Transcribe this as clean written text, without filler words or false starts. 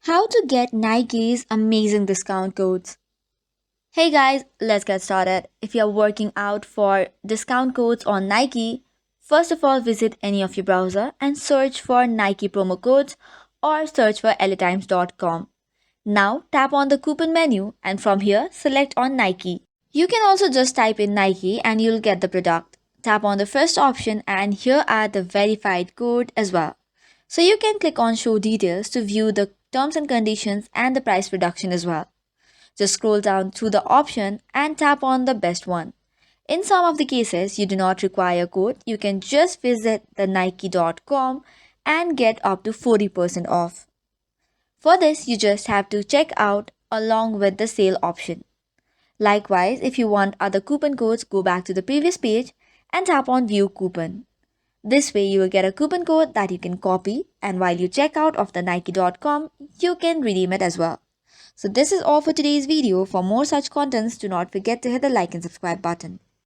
How to get Nike's amazing discount codes. Hey guys, let's get started. If you're working out for discount codes on Nike, first of all visit any of your browser and search for Nike promo codes or search for elitimes.com. Now tap on the coupon menu and from here select on Nike. You can also just type in Nike and you'll get the product. Tap on the first option and here are the verified code as well. So you can click on show details to view the terms and conditions and the price reduction as well. Just scroll down through the option and tap on the best one. In some of the cases, you do not require a code. You can just visit the nike.com and get up to 40% off. For this, you just have to check out along with the sale option. Likewise, if you want other coupon codes, go back to the previous page and tap on view coupon. This way you will get a coupon code that you can copy and while you check out of the nike.com, you can redeem it as well. So this is all for today's video. For more such contents, do not forget to hit the like and subscribe button.